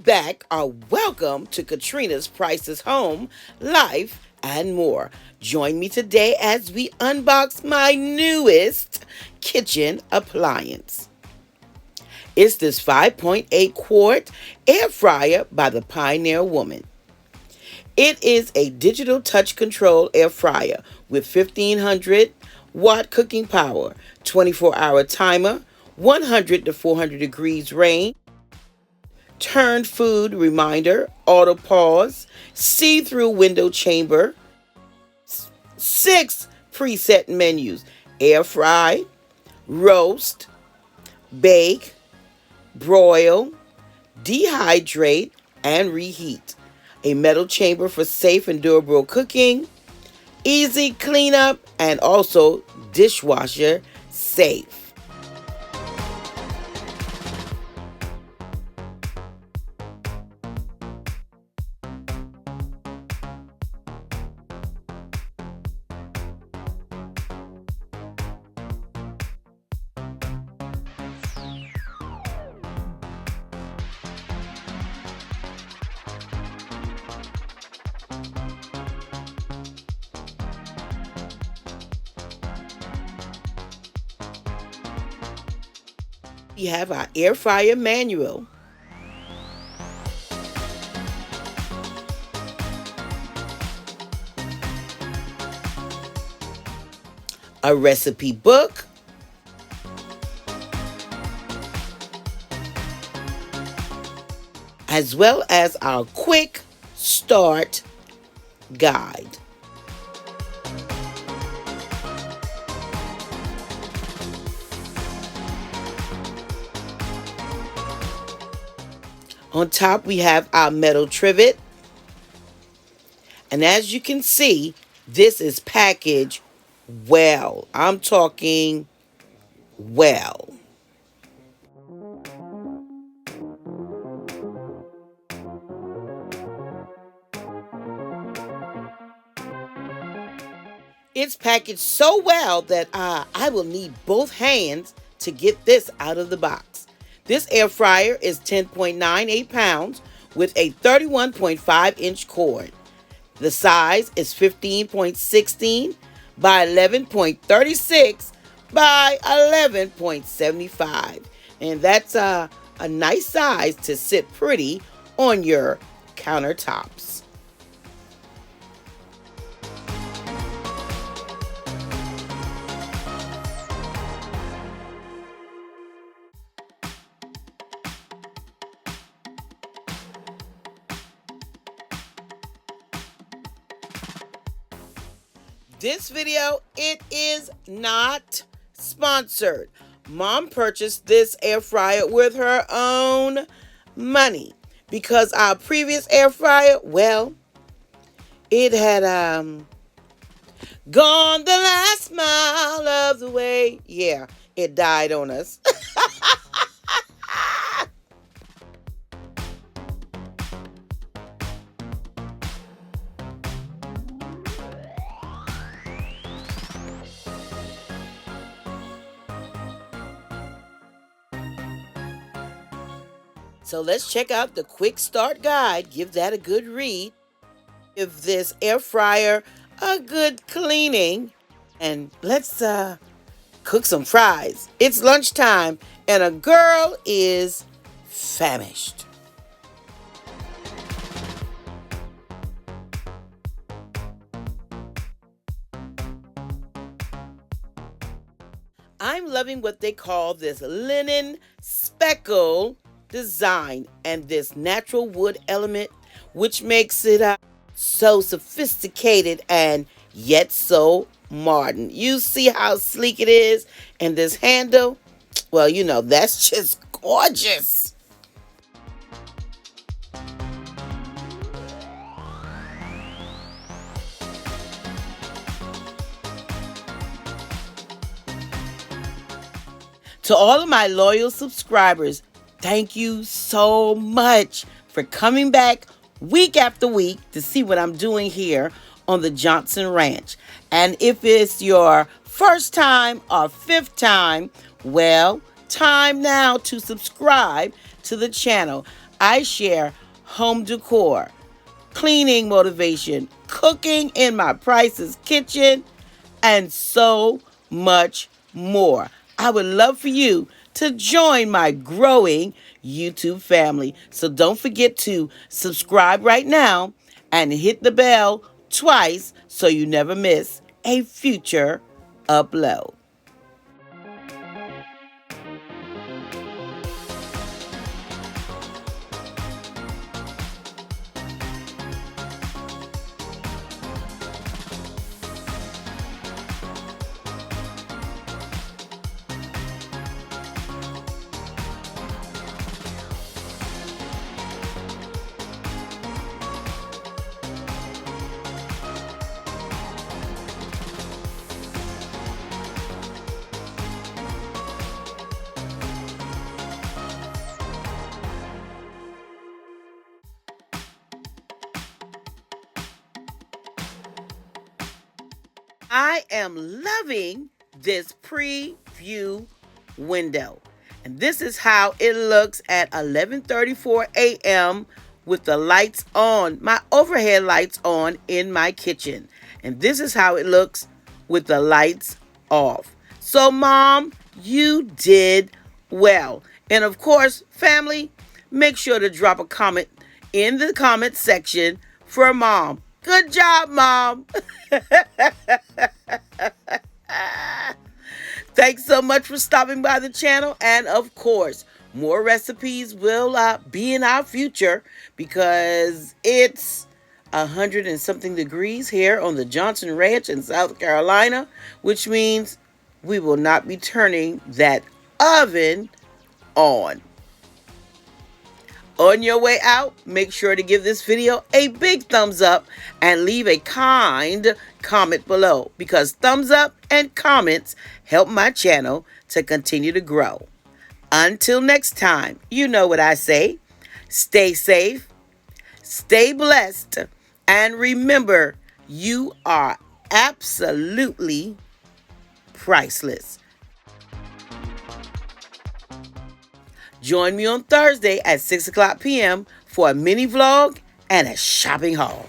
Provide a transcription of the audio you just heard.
back, or welcome to Katrena's Price's Home, Life, and More. Join me today as we unbox my newest kitchen appliance. It's this 5.8 quart air fryer by the Pioneer Woman. It is a digital touch control air fryer with 1500 watt cooking power, 24-hour timer, 100 to 400 degrees range, turn food reminder, auto pause, see-through window chamber, 6 preset menus: air fry, roast, bake, broil, dehydrate, and reheat. A metal chamber for safe and durable cooking, easy cleanup, and also dishwasher safe. We have our air fryer manual, a recipe book, as well as our quick start guide. On top, we have our metal trivet. And as you can see, this is packaged well. I'm talking well. It's packaged so well that I will need both hands to get this out of the box. This air fryer is 10.98 pounds with a 31.5-inch cord. The size is 15.16 by 11.36 by 11.75. And that's a nice size to sit pretty on your countertops. This video, it is not sponsored. Mom purchased this air fryer with her own money because our previous air fryer, well, it had gone the last mile of the way. Yeah, it died on us. So let's check out the quick start guide. Give that a good read. Give this air fryer a good cleaning. And let's cook some fries. It's lunchtime and a girl is famished. I'm loving what they call this linen speckle design and this natural wood element, which makes it so sophisticated and yet so modern. You see how sleek it is, and this handle, well, you know, that's just gorgeous. To all of my loyal subscribers, thank you so much for coming back week after week to see what I'm doing here on the Johnson Ranch. And if it's your first time or fifth time, well, time now to subscribe to the channel. I share home decor, cleaning motivation, cooking in my Price's kitchen, and so much more. I would love for you to join my growing YouTube family. So don't forget to subscribe right now and hit the bell twice so you never miss a future upload. I am loving this preview window. And this is how it looks at 11:34 a.m. with the lights on, my overhead lights on in my kitchen. And this is how it looks with the lights off. So, Mom, you did well. And of course, family, make sure to drop a comment in the comment section for Mom. Good job, Mom. Thanks so much for stopping by the channel. And of course, more recipes will be in our future because it's 100 and something degrees here on the Johnson Ranch in South Carolina, which means we will not be turning that oven on. On your way out, make sure to give this video a big thumbs up and leave a kind comment below because thumbs up and comments help my channel to continue to grow. Until next time, you know what I say. Stay safe, stay blessed, and remember, you are absolutely priceless. Join me on Thursday at 6 o'clock p.m. for a mini vlog and a shopping haul.